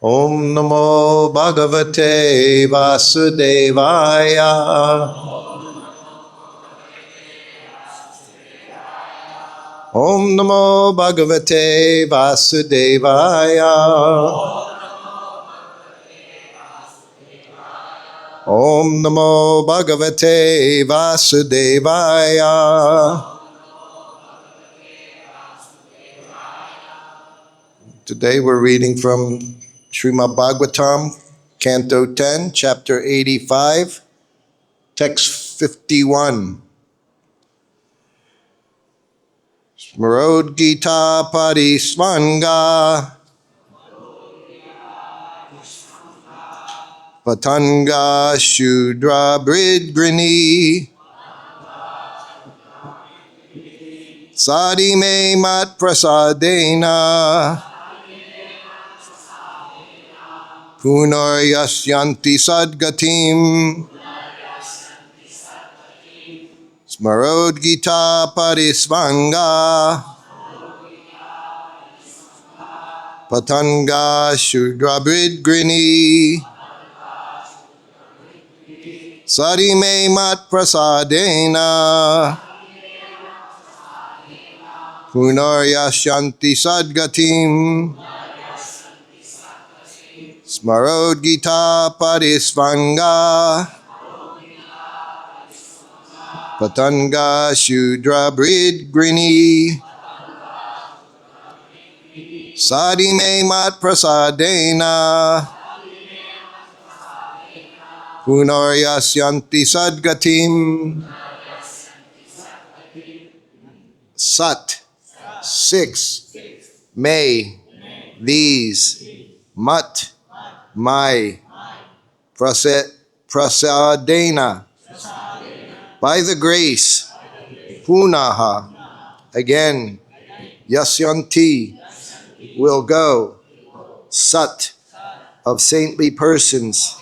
Om Namo Bhagavate Vasudevaya. Om Namo Bhagavate Vasudevaya. Om Namo Bhagavate Vasudevaya. Today we're reading from Srimad Bhagavatam, Canto 10, Chapter 85, Text 51. Smarod Gita Parisvanga Patanga Shudra Bridgrini Sadi Me Mat Prasadena Punar Yasyanti Sadgatim Smarod Gita Parisvanga Patanga Shudra Bridgrini Sadi Me Mat Prasadena Punar Yasyanti Sadgatim Smarod Gita Parisvanga Patanga Shudra Bridgrini Sadi Me Mat Prasadena Punar Yasyanti Sadgatim. Sat, 6, May, these, Mat, my, Prasadena, by the grace, Punaha, again, Yasyanti, will go, Sat, of saintly persons,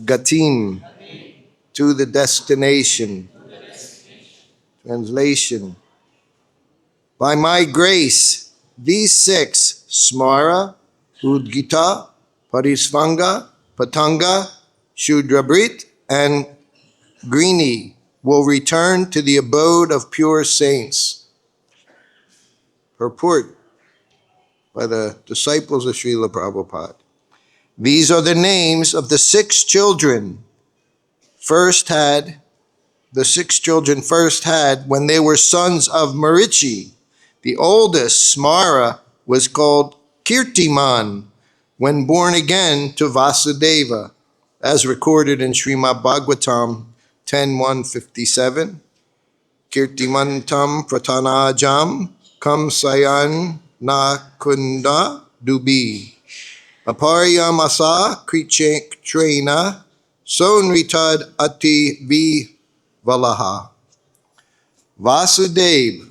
Gatim, to the destination. Translation. By my grace, these 6, Smara, Udgita, Parisvanga, Patanga, Shudrabrit, and Grini, will return to the abode of pure saints. Purport by the disciples of Srila Prabhupada. These are the names of the 6 children the 6 children first had when they were sons of Marichi. The oldest, Smara, was called Kirtiman when born again to Vasudeva, as recorded in Srimad Bhagavatam 10.157. Kirtimantam pratanajam kamsayan nakunda dubi. Aparyamasa krichena sonritad ati valaha. Vasudeva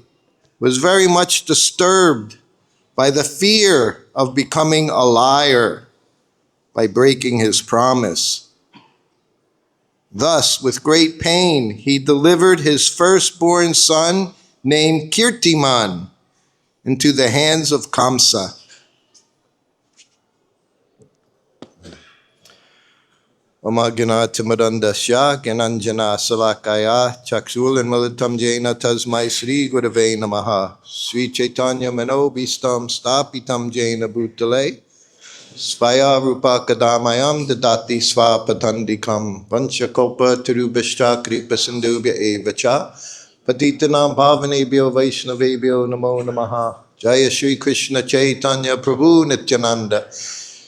was very much disturbed by the fear of becoming a liar by breaking his promise. Thus, with great pain, he delivered his firstborn son, named Kirtiman, into the hands of Kamsa. Amaganatimadandasya Gananjana Salakaya Chaksul and Militam Jaina Tasmai Sri Gurave Namaha Sri Chaitanya Mano Bistam Stapitam Jaina Bhutale Svaya Rupa Kadamayam Dadati Sva Patandikam Vanchakopa Tirubhishta Kripa Sindhubhya Evacha Patitanam Bhavanebhyo Vaishnavebhyo Namo Namaha Jaya Shri Krishna Chaitanya Prabhu Nityananda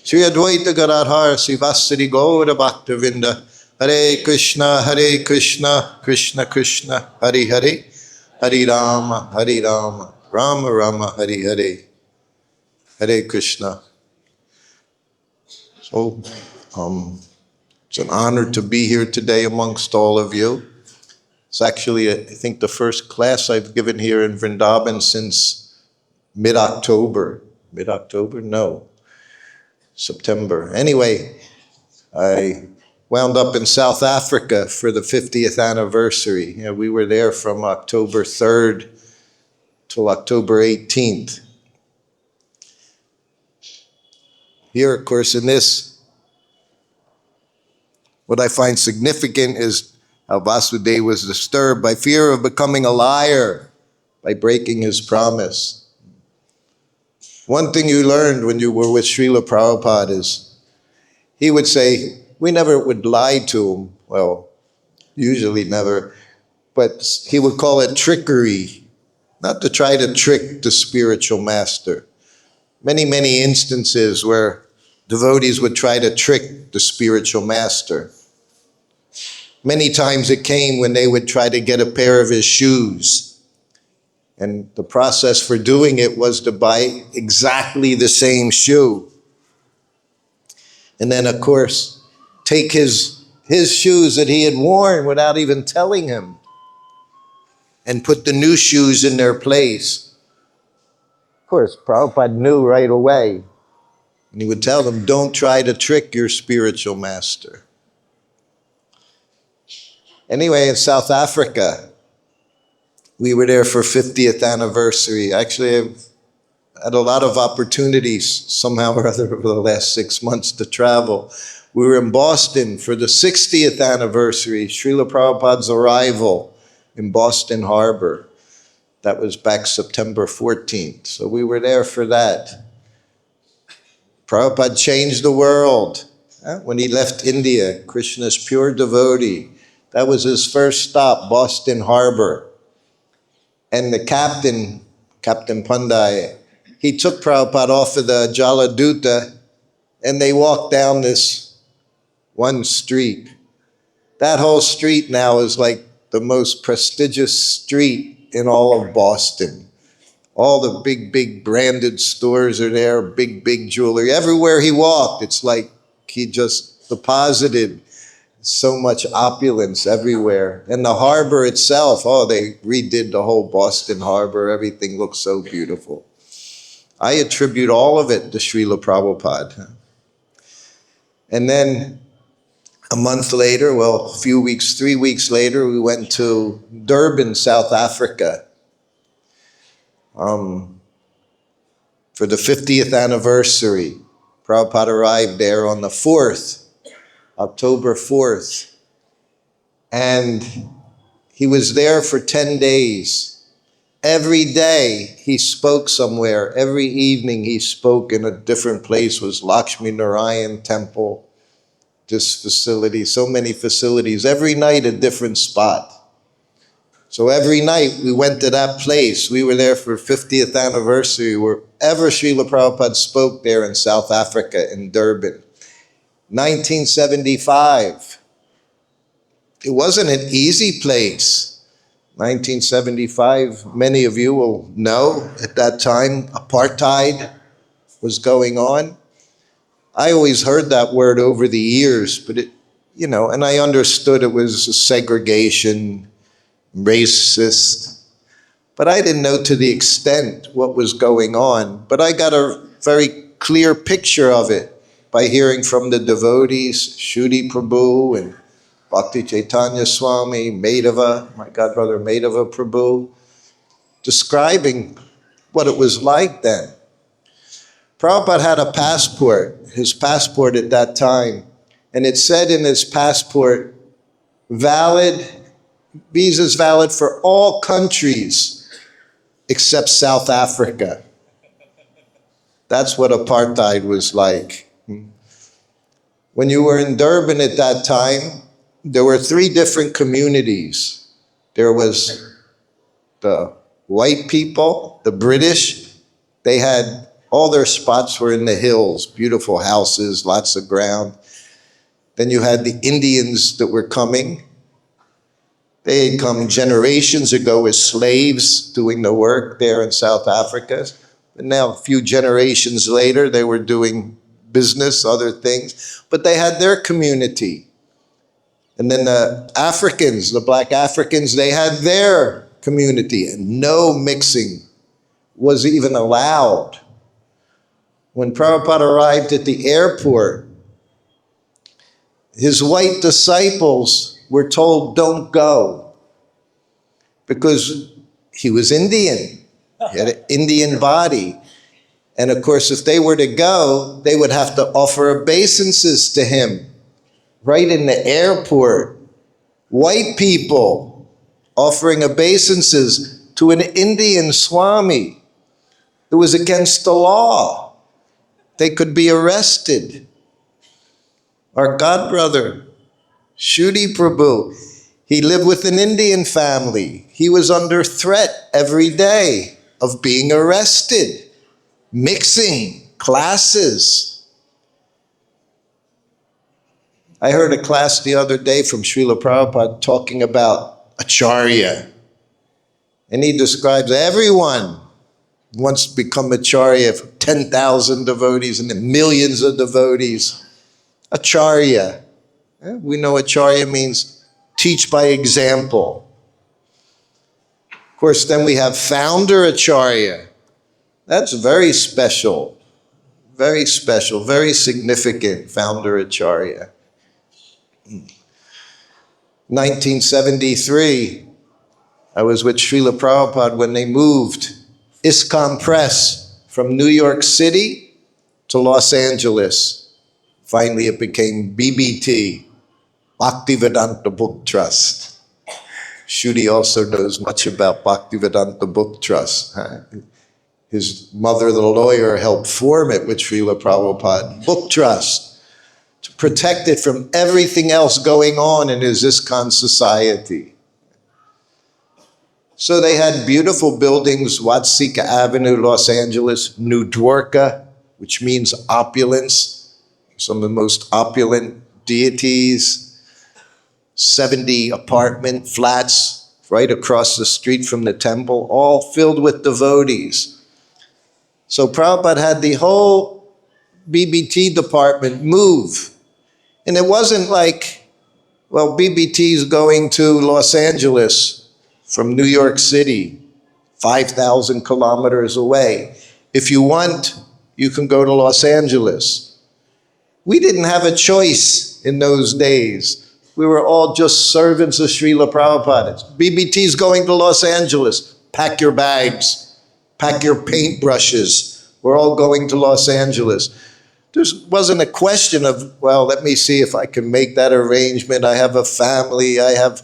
Shri Advaita Gadadhar Sivasari Gaura Bhaktavinda Hare Krishna Krishna Krishna Hare Hare Hare Rama Rama Rama Hare Hare Hare Krishna. So it's an honor to be here today amongst all of you. It's actually, I think, the first class I've given here in Vrindavan since mid-October. Mid-October? No. September. Anyway, I wound up in South Africa for the 50th anniversary. You know, we were there from October 3rd till October 18th. Here, of course, in this, what I find significant is how Vasudeva was disturbed by fear of becoming a liar by breaking his promise. One thing you learned when you were with Srila Prabhupada is he would say, we never would lie to him. Well, usually never, but he would call it trickery, not to try to trick the spiritual master. Many, many instances where devotees would try to trick the spiritual master. Many times it came when they would try to get a pair of his shoes. And the process for doing it was to buy exactly the same shoe. And then, of course, take his shoes that he had worn without even telling him and put the new shoes in their place. Of course, Prabhupada knew right away. And he would tell them, don't try to trick your spiritual master. Anyway, in South Africa, we were there for 50th anniversary. Actually, I've had a lot of opportunities somehow or other over the last 6 months to travel. We were in Boston for the 60th anniversary, Srila Prabhupada's arrival in Boston Harbor. That was back September 14th. So we were there for that. Prabhupada changed the world. When he left India, Krishna's pure devotee, that was his first stop, Boston Harbor. And the captain, Captain Pandai, he took Prabhupada off of the Jaladuta and they walked down this one street. That whole street now is like the most prestigious street in all of Boston. All the big, big branded stores are there, big jewelry. Everywhere he walked, it's like he just deposited so much opulence everywhere. And the harbor itself, they redid the whole Boston Harbor. Everything looks so beautiful. I attribute all of it to Srila Prabhupada. And then a month later, 3 weeks later, we went to Durban, South Africa, for the 50th anniversary. Prabhupada arrived there on the 4th, October 4th. And he was there for 10 days. Every day he spoke somewhere. Every evening he spoke in a different place. It was Lakshmi Narayan Temple, this facility, so many facilities. Every night a different spot. So every night we went to that place. We were there for 50th anniversary. Wherever Srila Prabhupada spoke there in South Africa, in Durban. 1975. It wasn't an easy place. 1975, many of you will know, at that time, apartheid was going on. I always heard that word over the years, but and I understood it was a segregation, racist, but I didn't know to the extent what was going on. But I got a very clear picture of it by hearing from the devotees, Shuddhi Prabhu and Bhakti Chaitanya Swami, Madhava, my godbrother Madhava Prabhu, describing what it was like then. Prabhupada had a passport, his passport at that time, and it said in his passport, visas valid for all countries except South Africa. That's what apartheid was like. When you were in Durban at that time, there were 3 different communities. There was the white people, the British. They had, all their spots were in the hills, beautiful houses, lots of ground. Then you had the Indians that were coming. They had come generations ago as slaves doing the work there in South Africa. But now, a few generations later, they were doing business, other things. But they had their community. And then the Africans, the black Africans, they had their community, and no mixing was even allowed. When Prabhupada arrived at the airport, his white disciples were told, don't go, because he was Indian. He had an Indian body. And of course, if they were to go, they would have to offer obeisances to him right in the airport. White people offering obeisances to an Indian Swami. It was against the law. They could be arrested. Our godbrother, Shruti Prabhu, he lived with an Indian family. He was under threat every day of being arrested, mixing classes. I heard a class the other day from Srila Prabhupada talking about Acharya. And he describes everyone wants to become Acharya, 10,000 devotees and then millions of devotees. Acharya. We know Acharya means teach by example. Of course, then we have founder Acharya. That's very special, very significant, founder Acharya. 1973, I was with Srila Prabhupada when they moved ISKCON Press from New York City to Los Angeles. Finally, it became BBT, Bhakti-Vedanta Book Trust. Shruti also knows much about Bhakti-Vedanta Book Trust. His mother, the lawyer, helped form it with Srila Prabhupada. Book Trust, to protect it from everything else going on in his ISKCON society. So they had beautiful buildings, Watsika Avenue, Los Angeles, New Dwarka, which means opulence, some of the most opulent deities, 70 apartment flats right across the street from the temple, all filled with devotees. So Prabhupada had the whole BBT department move. And it wasn't like, well, BBT is going to Los Angeles from New York City, 5,000 kilometers away. If you want, you can go to Los Angeles. We didn't have a choice in those days. We were all just servants of Srila Prabhupada. BBT's going to Los Angeles. Pack your bags. Pack your paintbrushes. We're all going to Los Angeles. There wasn't a question of, well, let me see if I can make that arrangement. I have a family. I have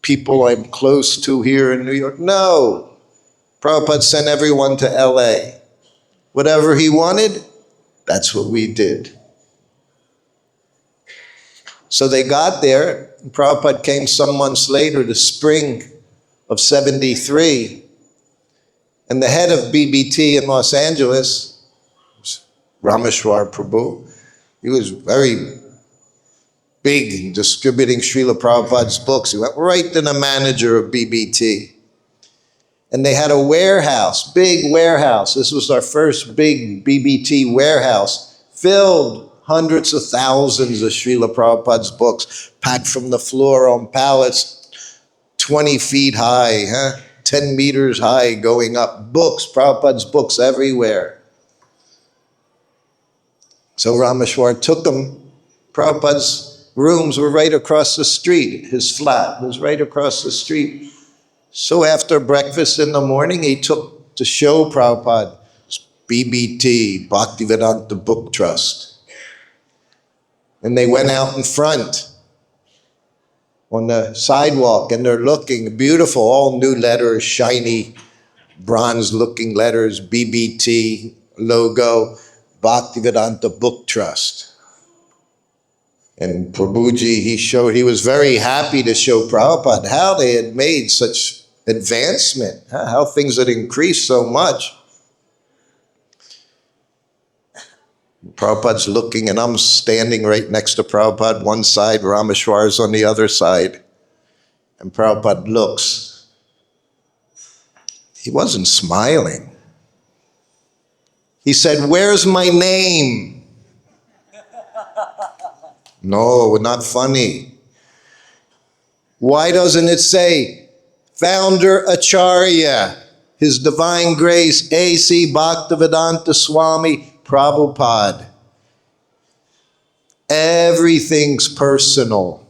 people I'm close to here in New York. No. Prabhupada sent everyone to LA. Whatever he wanted, that's what we did. So they got there, and Prabhupada came some months later, the spring of 73, and the head of BBT in Los Angeles, Rameshwar Prabhu, he was very big in distributing Srila Prabhupada's books. He went right to the manager of BBT. And they had a warehouse, big warehouse. This was our first big BBT warehouse, filled hundreds of thousands of Srila Prabhupada's books, packed from the floor on pallets, 20 feet high, 10 meters high, going up. Books, Prabhupada's books everywhere. So Rameshwar took them. Prabhupada's rooms were right across the street. His flat was right across the street. So after breakfast in the morning, he took to show Prabhupada BBT, Bhakti-Vedanta Book Trust. And they went out in front on the sidewalk, and they're looking beautiful, all new letters, shiny, bronze-looking letters, BBT logo, Bhakti-Vedanta Book Trust. And Prabhuji, he was very happy to show Prabhupada how they had made such advancement, how things had increased so much. Prabhupada's looking, and I'm standing right next to Prabhupada, one side, Rameshwar's on the other side. And Prabhupada looks. He wasn't smiling. He said, "Where's my name?" No, not funny. Why doesn't it say, Founder Acharya, His Divine Grace, A.C. Bhaktivedanta Swami Prabhupada? Everything's personal.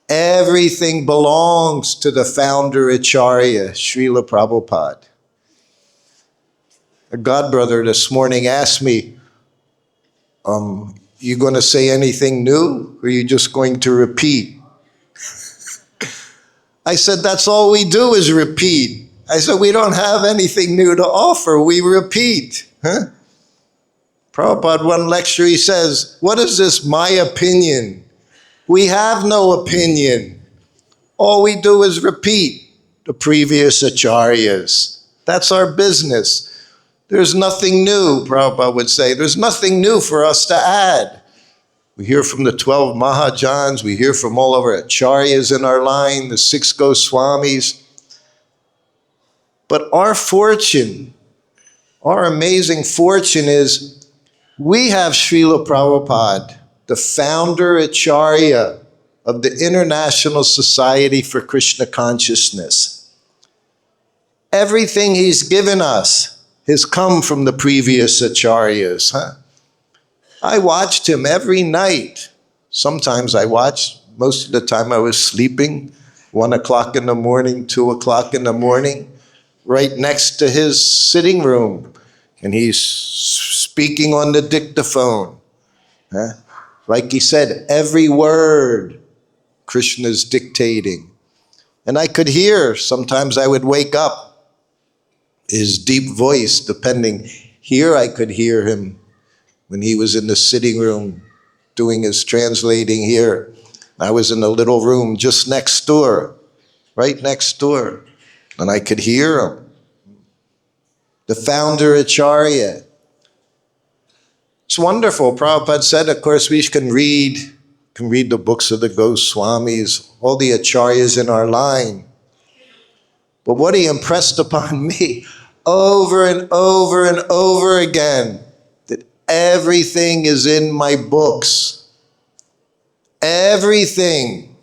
Everything belongs to the founder Acharya, Srila Prabhupada. A godbrother this morning asked me, you going to say anything new, or are you just going to repeat? I said, that's all we do is repeat. I said, we don't have anything new to offer. We repeat. Huh? Prabhupada, one lecture, he says, what is this, my opinion? We have no opinion. All we do is repeat the previous acharyas. That's our business. There's nothing new, Prabhupada would say. There's nothing new for us to add. We hear from the 12 Mahajans. We hear from all of our acharyas in our line, the 6 Goswamis. But our fortune, our amazing fortune is we have Srila Prabhupada, the founder acharya of the International Society for Krishna Consciousness. Everything he's given us has come from the previous acharyas. Huh? I watched him every night. Sometimes I watched, most of the time I was sleeping, 1 o'clock in the morning, 2 o'clock in the morning, right next to his sitting room. And he's speaking on the dictaphone. Huh? Like he said, every word Krishna's dictating. And I could hear, sometimes I would wake up, his deep voice, depending. Here I could hear him when he was in the sitting room doing his translating here. I was in a little room just next door, right next door, and I could hear him. The founder acharya. It's wonderful. Prabhupada said, of course, we can read the books of the Goswamis, all the acharyas in our line. But what he impressed upon me over and over and over again, that everything is in my books. Everything.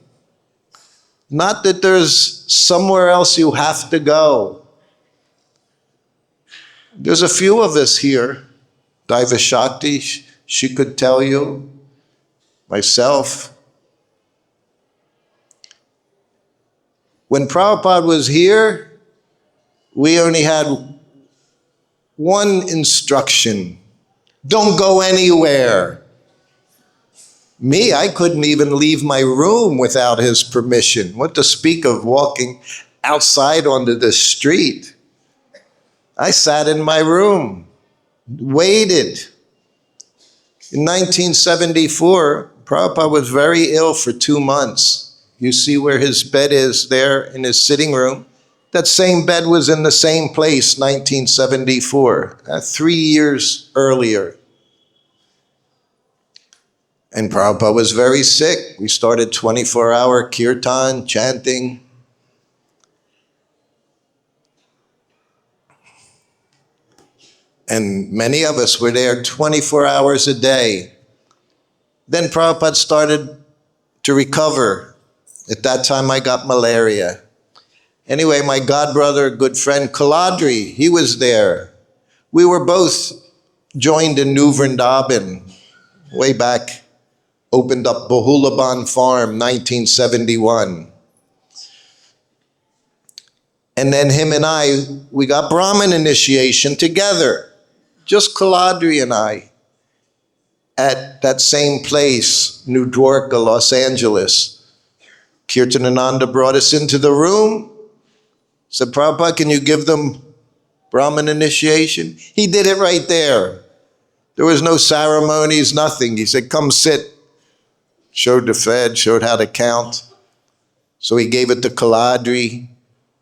Not that there's somewhere else you have to go. There's a few of us here. Daiva Shakti, she could tell you. Myself. When Prabhupada was here, we only had one instruction. Don't go anywhere. Me, I couldn't even leave my room without his permission. What to speak of walking outside onto the street? I sat in my room, waited. In 1974, Prabhupada was very ill for 2 months. You see where his bed is there in his sitting room? That same bed was in the same place, 1974, 3 years earlier. And Prabhupada was very sick. We started 24-hour kirtan, chanting. And many of us were there 24 hours a day. Then Prabhupada started to recover. At that time, I got malaria. Anyway, my godbrother, good friend, Kaladri, he was there. We were both joined in New Vrindavan, way back, opened up Bahulaban Farm, 1971. And then him and I, we got Brahmin initiation together. Just Kaladri and I, at that same place, New Dwarka, Los Angeles. Kirtanananda brought us into the room, said, Prabhupada, can you give them Brahmin initiation? He did it right there. There was no ceremonies, nothing. He said, come sit. Showed the Fed, showed how to count. So he gave it to Kaladri,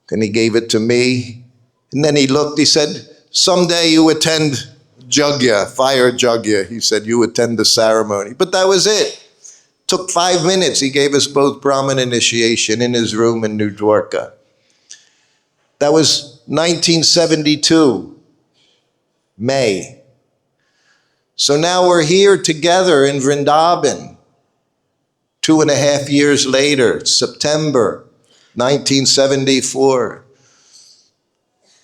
then he gave it to me. And then he looked, he said, someday you attend Jagya, fire Jagya. He said, you attend the ceremony. But that was it. Took 5 minutes. He gave us both Brahmin initiation in his room in New Dwarka. That was 1972, May. So now we're here together in Vrindavan. 2.5 years later, September 1974.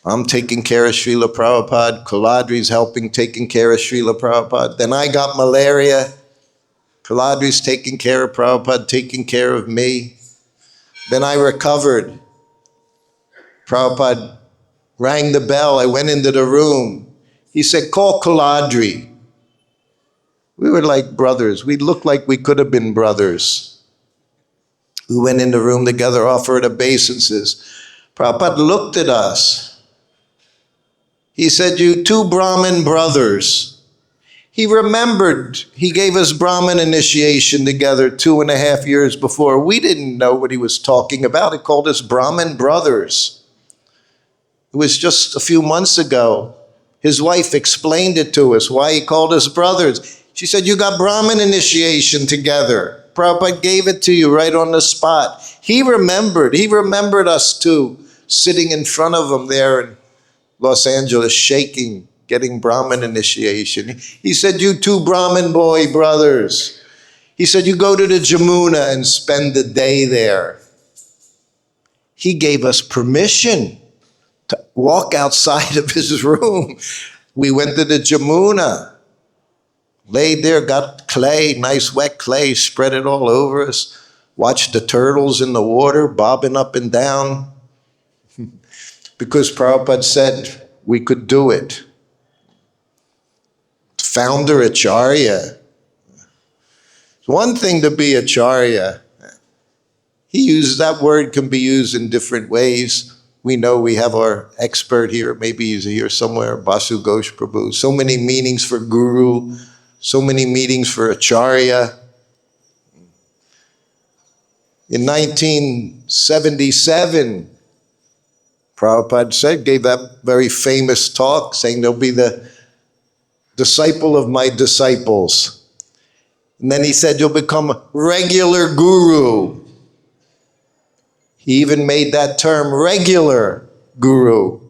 I'm taking care of Srila Prabhupada. Kaladri's helping taking care of Srila Prabhupada. Then I got malaria. Kaladri's taking care of Prabhupada, taking care of me. Then I recovered. Prabhupada rang the bell. I went into the room. He said, call Kuladri. We were like brothers. We looked like we could have been brothers. We went in the room together, offered obeisances. Prabhupada looked at us. He said, you two Brahmin brothers. He remembered he gave us Brahmin initiation together 2.5 years before. We didn't know what he was talking about. He called us Brahmin brothers. It was just a few months ago. His wife explained it to us, why he called us brothers. She said, you got Brahmin initiation together. Prabhupada gave it to you right on the spot. He remembered us too, sitting in front of him there in Los Angeles, shaking, getting Brahmin initiation. He said, you two Brahmin boy brothers. He said, you go to the Jamuna and spend the day there. He gave us permission to walk outside of his room. We went to the Jamuna, laid there, got clay, nice wet clay, spread it all over us, watched the turtles in the water bobbing up and down, because Prabhupada said we could do it. Founder Acharya. It's one thing to be Acharya. That word can be used in different ways. We know we have our expert here, maybe he's here somewhere, Basu Ghosh Prabhu. So many meanings for guru, so many meanings for Acharya. In 1977, Prabhupada gave that very famous talk saying there'll be the disciple of my disciples. And then he said, you'll become a regular guru. He even made that term regular guru.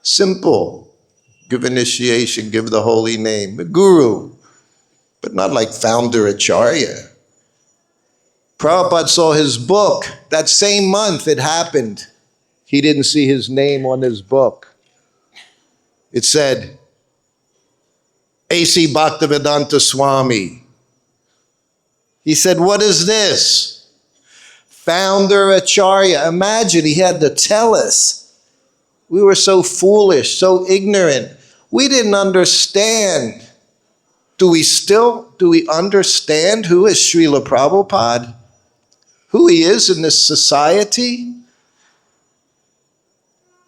Simple. Give initiation, give the holy name. A guru. But not like founder Acharya. Prabhupada saw his book. That same month it happened. He didn't see his name on his book. It said, A.C. Bhaktivedanta Swami. He said, what is this? Founder Acharya. Imagine, he had to tell us. We were so foolish, so ignorant. We didn't understand. Do we understand who is Srila Prabhupada? Who he is in this society?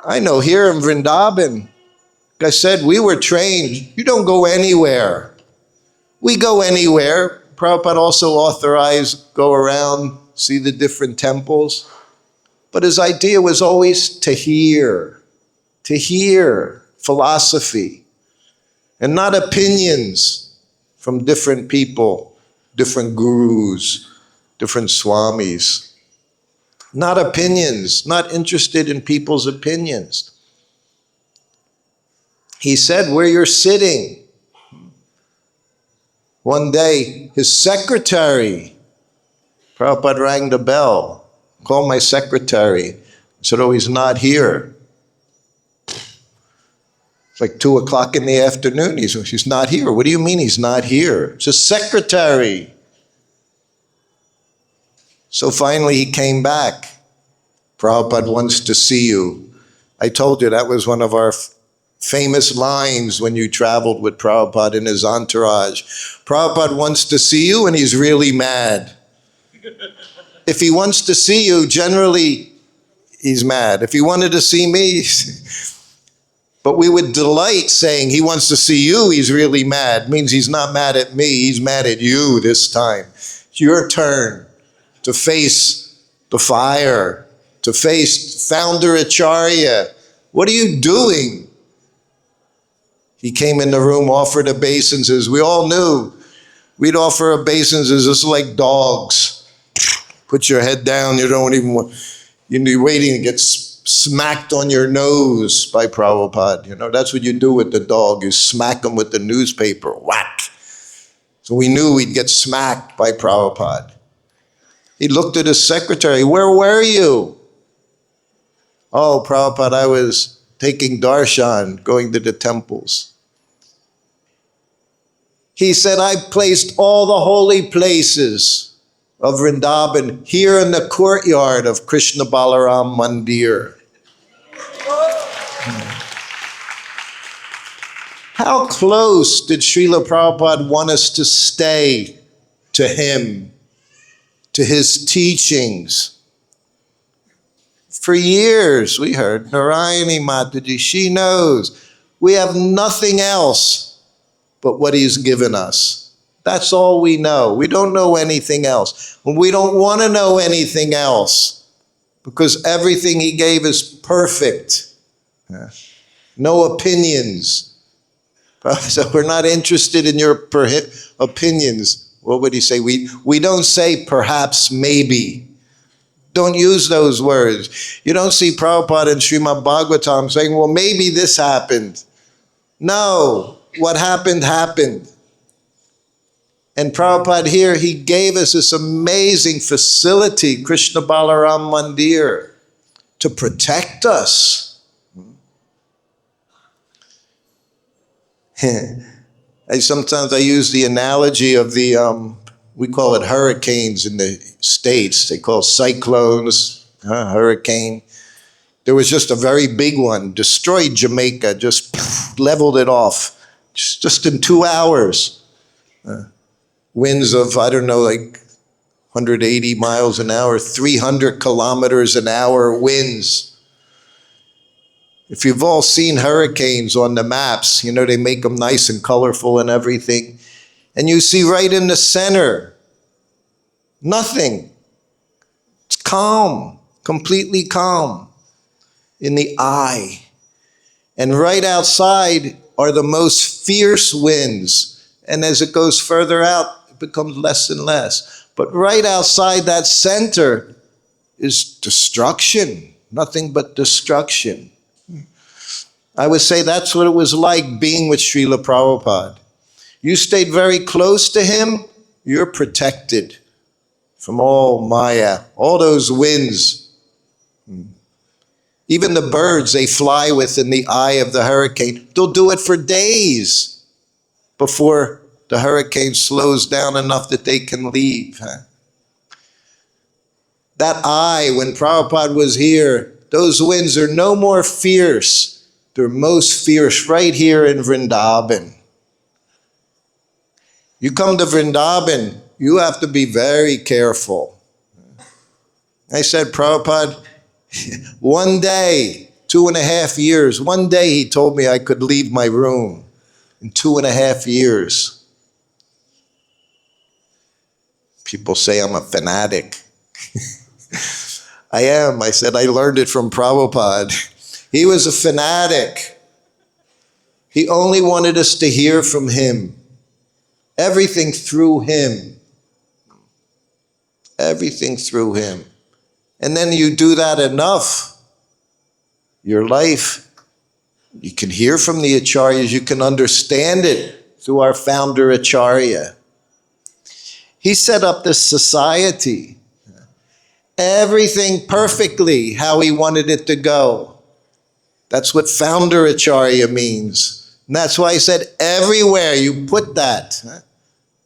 I know here in Vrindavan, like I said, we were trained. You don't go anywhere. We go anywhere. Prabhupada also authorized go around, see the different temples. But his idea was always to hear philosophy, and not opinions from different people, different gurus, different swamis. Not opinions, not interested in people's opinions. He said, where you're sitting. One day, his secretary, Prabhupada rang the bell, called my secretary, said, oh, he's not here. It's like 2 o'clock in the afternoon. He's not here. What do you mean he's not here? It's his secretary. So finally he came back. Prabhupada wants to see you. I told you that was one of our famous lines when you traveled with Prabhupada in his entourage. Prabhupada wants to see you and he's really mad. If he wants to see you, generally he's mad. If he wanted to see me, but we would delight saying he wants to see you, he's really mad. Means he's not mad at me, he's mad at you this time. It's your turn to face the fire, to face founder Acharya. What are you doing? He came in the room, offered obeisances. We all knew we'd offer obeisances just like dogs. Put your head down, you don't even want, you're waiting to get smacked on your nose by Prabhupada. You know, that's what you do with the dog. You smack him with the newspaper, whack. So we knew we'd get smacked by Prabhupada. He looked at his secretary, where were you? Oh, Prabhupada, I was taking darshan, going to the temples. He said, I placed all the holy places of Vrindavan here in the courtyard of Krishna Balaram Mandir. How close did Srila Prabhupada want us to stay to him, to his teachings? For years we heard Narayani Mataji, she knows. We have nothing else but what he's given us. That's all we know. We don't know anything else. And we don't want to know anything else because everything he gave is perfect. No opinions. So we're not interested in your opinions. What would he say? We don't say perhaps, maybe. Don't use those words. You don't see Prabhupada and Srimad Bhagavatam saying, well, maybe this happened. No, what happened, happened. And Prabhupada here, he gave us this amazing facility, Krishna Balaram Mandir, to protect us. Sometimes I use the analogy of the, we call it hurricanes in the States. They call cyclones, hurricane. There was just a very big one, destroyed Jamaica, just leveled it off, just in 2 hours. Winds of, I don't know, like 180 miles an hour, 300 kilometers an hour winds. If you've all seen hurricanes on the maps, you know, they make them nice and colorful and everything. And you see right in the center, nothing. It's calm, completely calm in the eye. And right outside are the most fierce winds. And as it goes further out, it becomes less and less. But right outside that center is destruction, nothing but destruction. I would say that's what it was like being with Srila Prabhupada. You stayed very close to him, you're protected from all Maya, all those winds. Even the birds they fly with in the eye of the hurricane, they'll do it for days before the hurricane slows down enough that they can leave. That eye, when Prabhupada was here, those winds are no more fierce. They're most fierce right here in Vrindavan. You come to Vrindavan, you have to be very careful. I said, Prabhupada, one day, 2.5 years, one day he told me I could leave my room in 2.5 years. People say I'm a fanatic. I am. I said, I learned it from Prabhupada. He was a fanatic. He only wanted us to hear from him. Everything through him. Everything through him. And then you do that enough, your life, you can hear from the Acharyas, you can understand it through our founder Acharya. He set up this society. Everything perfectly how he wanted it to go. That's what founder Acharya means. And that's why I said everywhere you put that.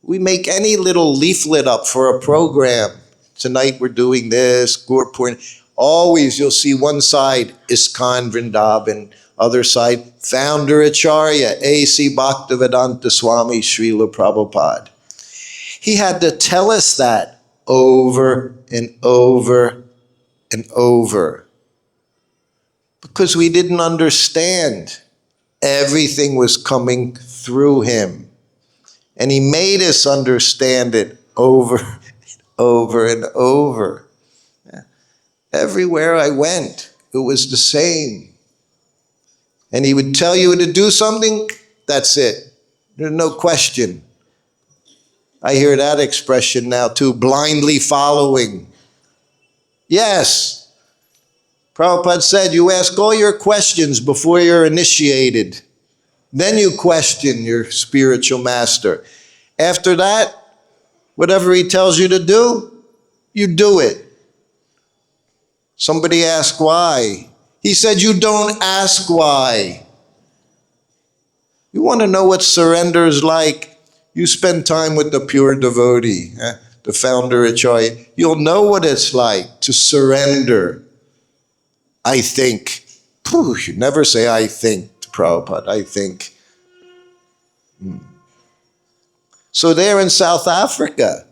We make any little leaflet up for a program. Tonight we're doing this, Gurpurn. Always you'll see one side, ISKCON Vrindavan, other side, founder Acharya, A.C. Bhakti-Vedanta Swami Srila Prabhupada. He had to tell us that over and over and over. Because we didn't understand. Everything was coming through him. And he made us understand it over and over and over. Everywhere I went, it was the same. And he would tell you to do something, that's it. There's no question. I hear that expression now too, blindly following. Yes. Prabhupada said, you ask all your questions before you're initiated. Then you question your spiritual master. After that, whatever he tells you to do, you do it. Somebody asked why. He said, you don't ask why. You want to know what surrender is like? You spend time with the pure devotee, the founder Acharya. You'll know what it's like to surrender. I think. You never say I think to Prabhupada. I think. So there in South Africa,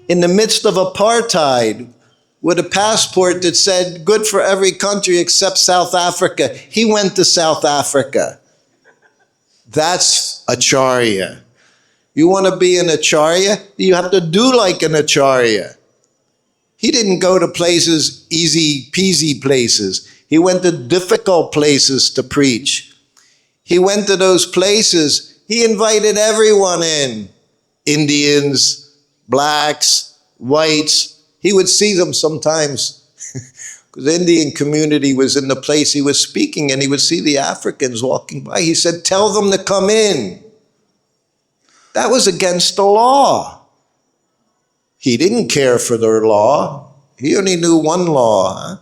in the midst of apartheid, with a passport that said good for every country except South Africa, he went to South Africa. That's Acharya. You want to be an Acharya? You have to do like an Acharya. He didn't go to places, easy peasy places. He went to difficult places to preach. He went to those places. He invited everyone in. Indians, blacks, whites. He would see them sometimes. Because the Indian community was in the place he was speaking, and he would see the Africans walking by. He said, tell them to come in. That was against the law. He didn't care for their law. He only knew one law.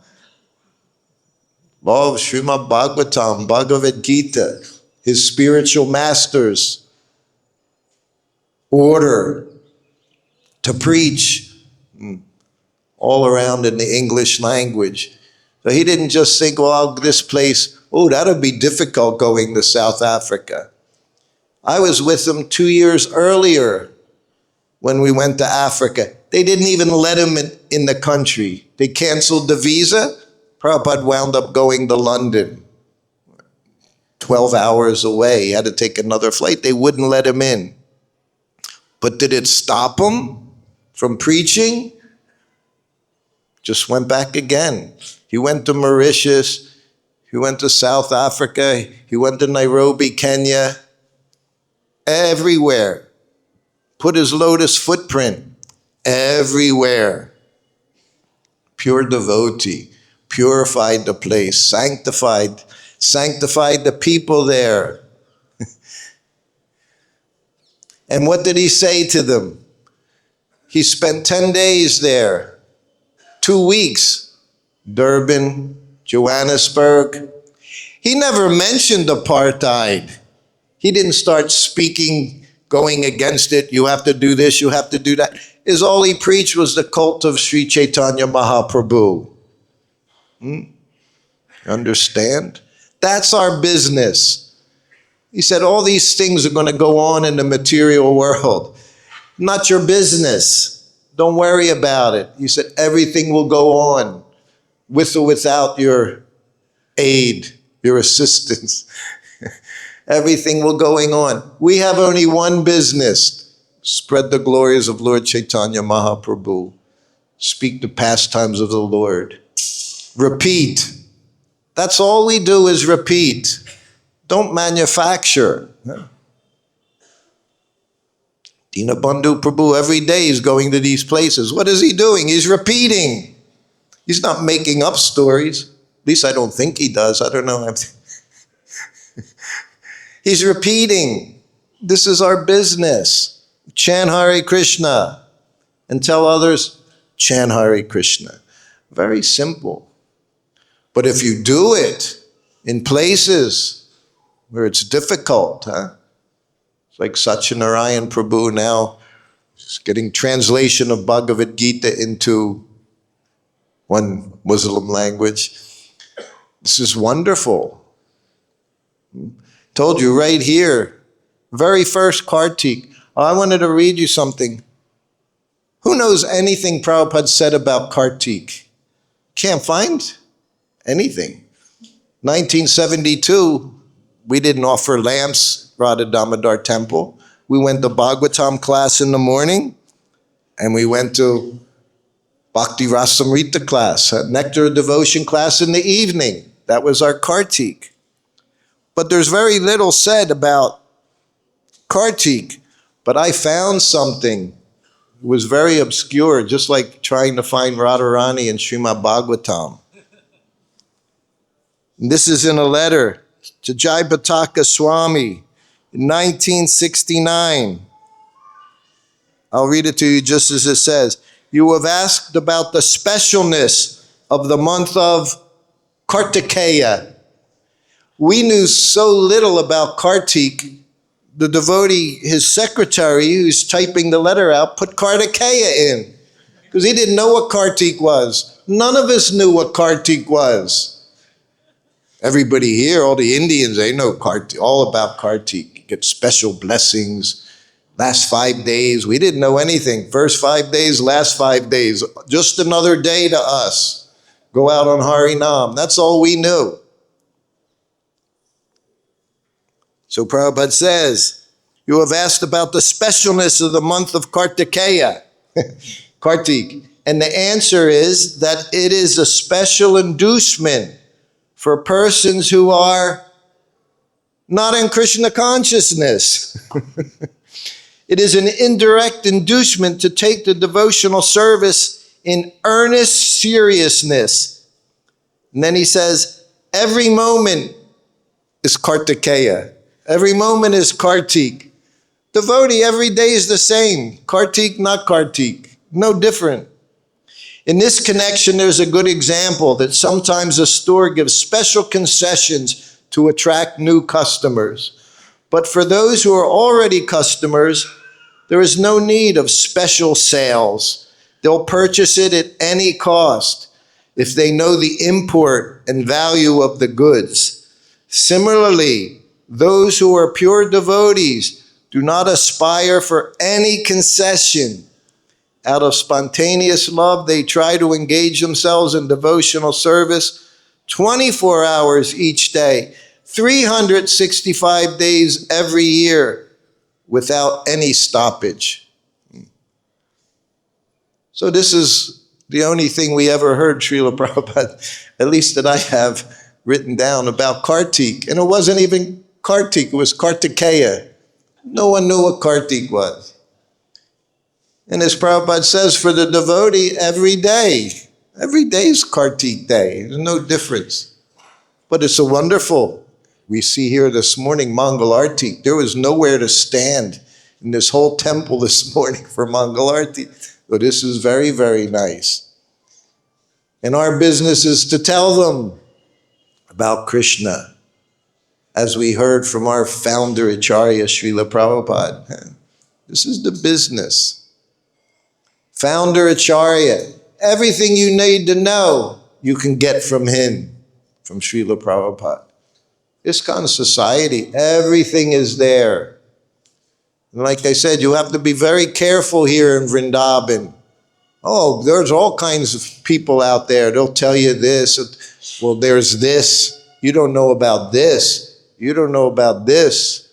Law of Srimad Bhagavatam, Bhagavad-Gita, his spiritual master's order to preach all around in the English language. So he didn't just think, well, this place, oh, that'll be difficult going to South Africa. I was with him 2 years earlier when we went to Africa. They didn't even let him in the country. They canceled the visa. Prabhupada wound up going to London, 12 hours away. He had to take another flight. They wouldn't let him in. But did it stop him from preaching? Just went back again. He went to Mauritius. He went to South Africa. He went to Nairobi, Kenya. Everywhere. Put his lotus footprint everywhere. Pure devotee. Purified the place. Sanctified the people there. And what did he say to them? He spent 10 days there. 2 weeks. Durban, Johannesburg. He never mentioned apartheid. He didn't start speaking, going against it. You have to do this, you have to do that. All he preached was the cult of Sri Chaitanya Mahaprabhu. Understand? That's our business. He said all these things are going to go on in the material world. Not your business. Don't worry about it. He said everything will go on with or without your aid, your assistance. Everything will going on. We have only one business. Spread the glories of Lord Chaitanya Mahaprabhu. Speak the pastimes of the Lord. Repeat. That's all we do is repeat. Don't manufacture. Dinabandhu Prabhu every day is going to these places. What is he doing? He's repeating. He's not making up stories. At least I don't think he does. I don't know. He's repeating. This is our business. Chant Hare Krishna and tell others, chant Hare Krishna. Very simple. But if you do it in places where it's difficult, it's like Satyanarayan Prabhu now is getting translation of Bhagavad-Gita into one Muslim language. This is wonderful. Told you right here, very first Kartik. I wanted to read you something. Who knows anything Prabhupada said about Kartik? Can't find anything. 1972, we didn't offer lamps, Radha Damodar Temple. We went to Bhagavatam class in the morning, and we went to Bhakti Rasamrita class, Nectar of Devotion class in the evening. That was our Kartik. But there's very little said about Kartik. But I found something. It was very obscure, just like trying to find Radharani in Srimad Bhagavatam. And this is in a letter to Jayapataka Swami in 1969. I'll read it to you just as it says. You have asked about the specialness of the month of Kartikeya. We knew so little about Kartik. The devotee, his secretary, who's typing the letter out, put Kartikeya in because he didn't know what Kartik was. None of us knew what Kartik was. Everybody here, all the Indians, they know Kartik, all about Kartik. get special blessings. Last 5 days, we didn't know anything. First 5 days, last 5 days, just another day to us. Go out on Harinam. That's all we knew. So Prabhupada says, you have asked about the specialness of the month of Kartikeya, Kartik. And the answer is that it is a special inducement for persons who are not in Krishna consciousness. It is an indirect inducement to take the devotional service in earnest seriousness. And then he says, every moment is Kartikeya. Every moment is Kartik. Devotee, every day is the same. Kartik, not Kartik. No different. In this connection, there's a good example that sometimes a store gives special concessions to attract new customers. But for those who are already customers, there is no need of special sales. They'll purchase it at any cost if they know the import and value of the goods. Similarly, those who are pure devotees do not aspire for any concession. Out of spontaneous love, they try to engage themselves in devotional service 24 hours each day, 365 days every year, without any stoppage. So this is the only thing we ever heard, Srila Prabhupada, at least that I have written down about Kartik. And it wasn't even Kartik, it was Kartikeya. No one knew what Kartik was. And as Prabhupada says, for the devotee, every day is Kartik day. There's no difference. But it's so wonderful. We see here this morning, Mangal Arti. There was nowhere to stand in this whole temple this morning for Mangal Arti. So this is very, very nice. And our business is to tell them about Krishna, as we heard from our founder, Acharya Srila Prabhupada. This is the business. Founder Acharya, everything you need to know, you can get from him, from Srila Prabhupada. ISKCON society, everything is there. And like I said, you have to be very careful here in Vrindavan. Oh, there's all kinds of people out there. They'll tell you this. Well, there's this. You don't know about this. You don't know about this.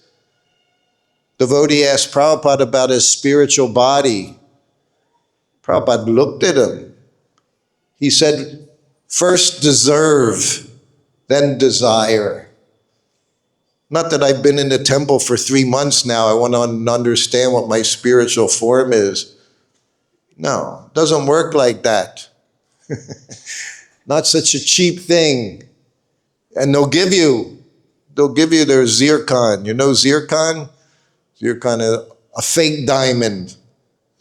Devotee asked Prabhupada about his spiritual body. Prabhupada looked at him. He said, first deserve, then desire. Not that I've been in the temple for 3 months now. I want to understand what my spiritual form is. No, it doesn't work like that. Not such a cheap thing. And they'll give you their zircon. You know zircon? Zircon is a fake diamond.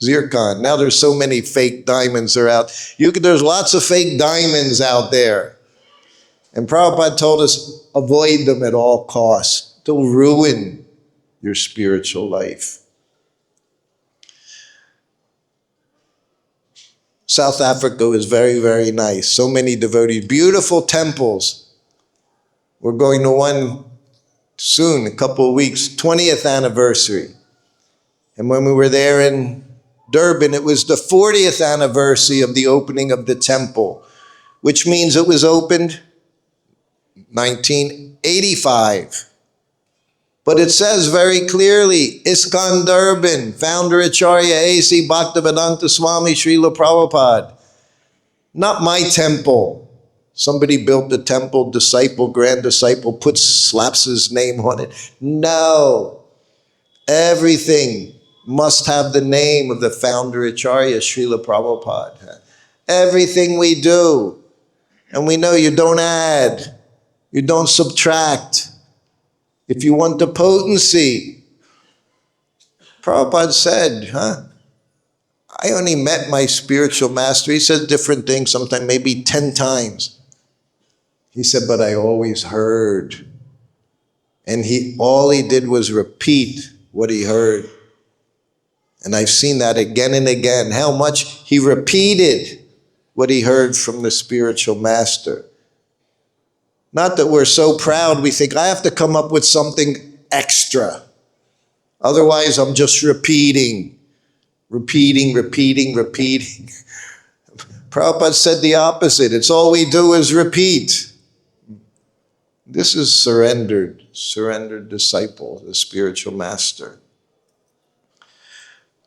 Zircon. Now there's so many fake diamonds are out. There's lots of fake diamonds out there. And Prabhupada told us, avoid them at all costs. They'll ruin your spiritual life. South Africa is very, very nice. So many devotees. Beautiful temples. We're going to one soon, a couple of weeks, 20th anniversary. And when we were there in Durban, it was the 40th anniversary of the opening of the temple, which means it was opened 1985. But it says very clearly, ISKCON Durban, founder Acharya A.C. Bhakti-Vedanta Swami Srila Prabhupada. Not my temple. Somebody built the temple, disciple, grand disciple, slaps his name on it. No. Everything must have the name of the founder Acharya Srila Prabhupada. Everything we do. And we know you don't add. You don't subtract. If you want the potency, Prabhupada said, I only met my spiritual master. He said different things, sometimes maybe 10 times. He said, but I always heard. And all he did was repeat what he heard. And I've seen that again and again, how much he repeated what he heard from the spiritual master. Not that we're so proud, we think, I have to come up with something extra. Otherwise, I'm just repeating. Prabhupada said the opposite. It's all we do is repeat. This is surrendered disciple, the spiritual master.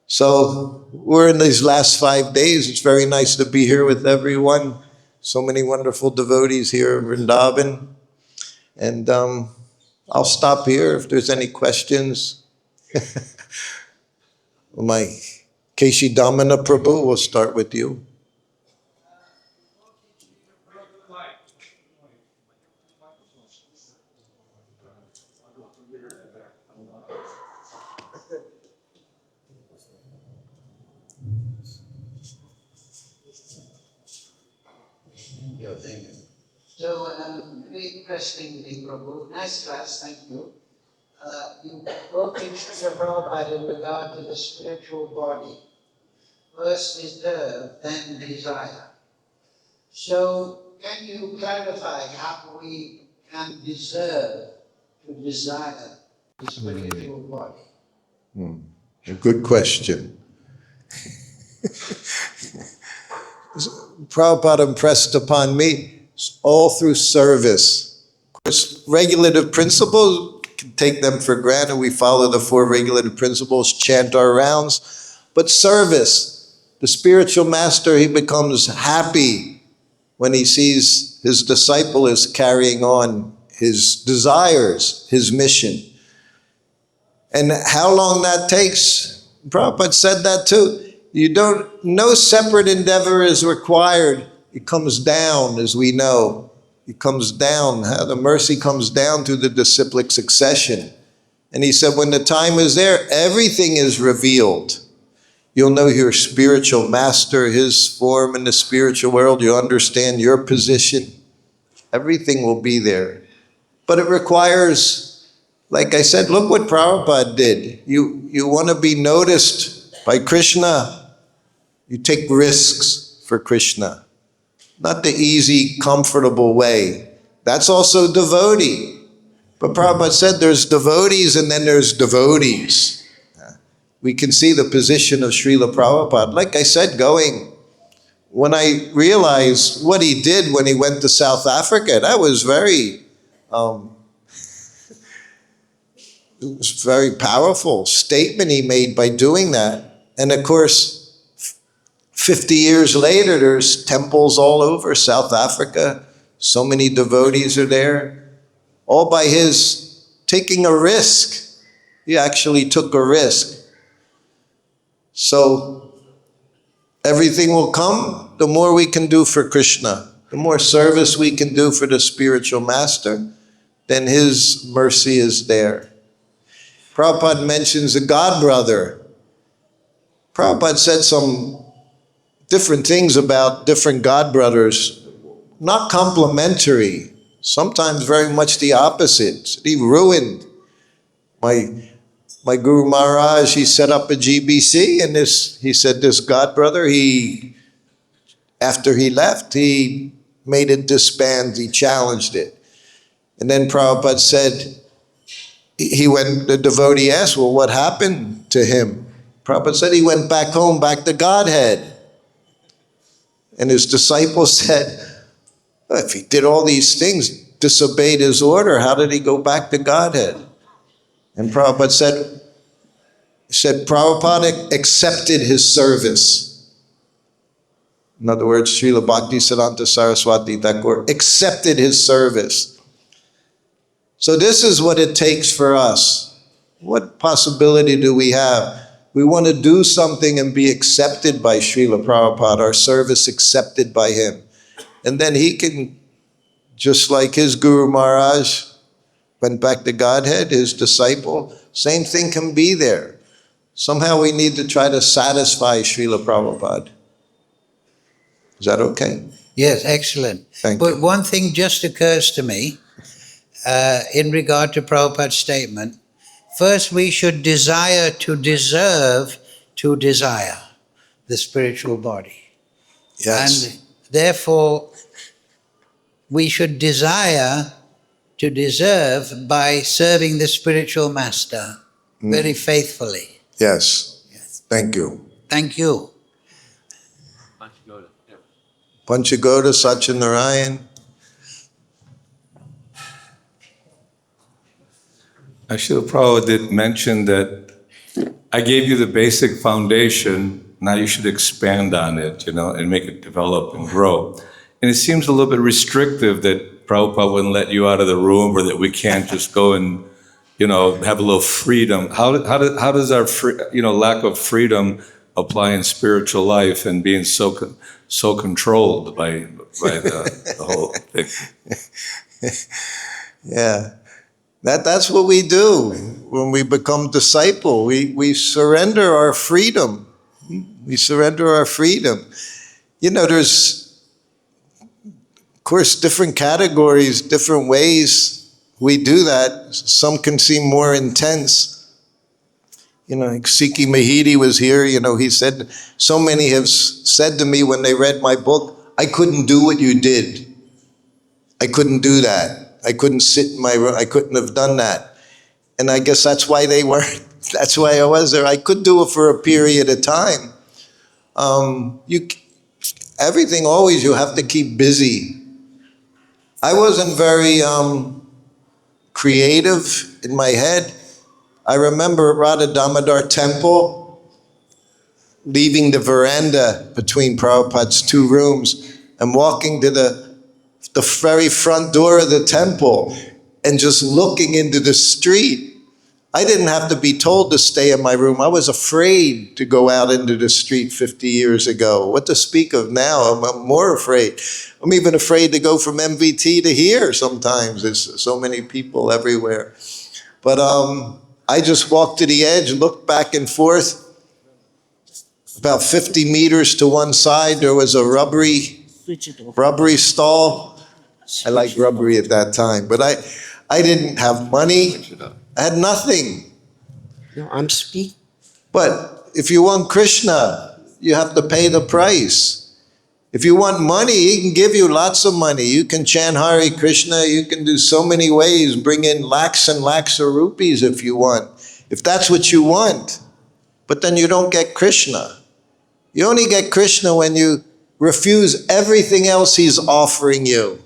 So we're in these last 5 days. It's very nice to be here with everyone. So many wonderful devotees here in Vrindavan. And I'll stop here if there's any questions. My Keshi Damana Prabhu, we'll start with you. So, very interesting thing, Prabhu. Nice class, thank you. You both in Srila Prabhupada in regard to the spiritual body. First deserve, then desire. So, can you clarify how we can deserve to desire the spiritual body? A good question. Prabhupada impressed upon me all through service. Of course, regulative principles, can take them for granted. We follow the 4 regulative principles, chant our rounds. But service, the spiritual master, he becomes happy when he sees his disciple is carrying on his desires, his mission. And how long that takes, Prabhupada said that too. No separate endeavor is required. It comes down, as we know. It comes down. The mercy comes down through the disciplic succession. And he said, when the time is there, everything is revealed. You'll know your spiritual master, his form in the spiritual world. You'll understand your position. Everything will be there. But it requires, like I said, look what Prabhupada did. You want to be noticed by Krishna. You take risks for Krishna. Not the easy, comfortable way. That's also devotee. But Prabhupada said there's devotees and then there's devotees. We can see the position of Srila Prabhupada. Like I said, when I realized what he did when he went to South Africa, that was very powerful statement he made by doing that. And of course, 50 years later, there's temples all over South Africa. So many devotees are there. All by his taking a risk. He actually took a risk. So everything will come the more we can do for Krishna. The more service we can do for the spiritual master, then his mercy is there. Prabhupada mentions a god brother. Prabhupada said some different things about different god brothers, not complimentary, sometimes very much the opposite. He ruined. My Guru Maharaj, he set up a GBC, and he said this god brother, after he left, he made it disband, he challenged it. And then Prabhupada said, the devotee asked, well, what happened to him? Prabhupada said he went back home, back to Godhead. And his disciples said, if he did all these things, disobeyed his order, how did he go back to Godhead? And Prabhupada said Prabhupada accepted his service. In other words, Srila Bhaktisiddhanta Saraswati Thakur accepted his service. So this is what it takes for us. What possibility do we have? We want to do something and be accepted by Srila Prabhupada, our service accepted by him. And then he can, just like his Guru Maharaj went back to Godhead, his disciple, same thing can be there. Somehow we need to try to satisfy Srila Prabhupada. Is that okay? Yes, excellent. Thank but you. One thing just occurs to me in regard to Prabhupada's statement. First, we should desire to deserve to desire the spiritual body. Yes. And therefore, we should desire to deserve by serving the spiritual master. very faithfully. Yes. Yes. Thank you. Thank you. Panchagoda Satyanarayan. Srila Prabhupada did mention that I gave you the basic foundation, now you should expand on it, and make it develop and grow. And it seems a little bit restrictive that Prabhupada wouldn't let you out of the room, or that we can't just go and, have a little freedom. How does our lack of freedom apply in spiritual life and being so controlled by the whole thing? Yeah. That's what we do when we become disciple. We surrender our freedom. We surrender our freedom. There's, of course, different categories, different ways we do that. Some can seem more intense. Like Siki Mahidi was here, he said, so many have said to me when they read my book, I couldn't do what you did. I couldn't do that. I couldn't sit in my room. I couldn't have done that. And I guess that's why they weren't. That's why I was there. I could do it for a period of time. Everything always you have to keep busy. I wasn't very creative in my head. I remember at Radha Damodar Temple, leaving the veranda between Prabhupada's two rooms and walking to the very front door of the temple and just looking into the street. I didn't have to be told to stay in my room. I was afraid to go out into the street 50 years ago. What to speak of now? I'm more afraid. I'm even afraid to go from MVT to here sometimes. There's so many people everywhere. But I just walked to the edge, looked back and forth. About 50 meters to one side, there was a rubbery stall. I liked rubbery at that time, but I didn't have money. I had nothing. No, I'm speaking. But if you want Krishna, you have to pay the price. If you want money, he can give you lots of money. You can chant Hare Krishna. You can do so many ways, bring in lakhs and lakhs of rupees if you want. If that's what you want. But then you don't get Krishna. You only get Krishna when you refuse everything else he's offering you.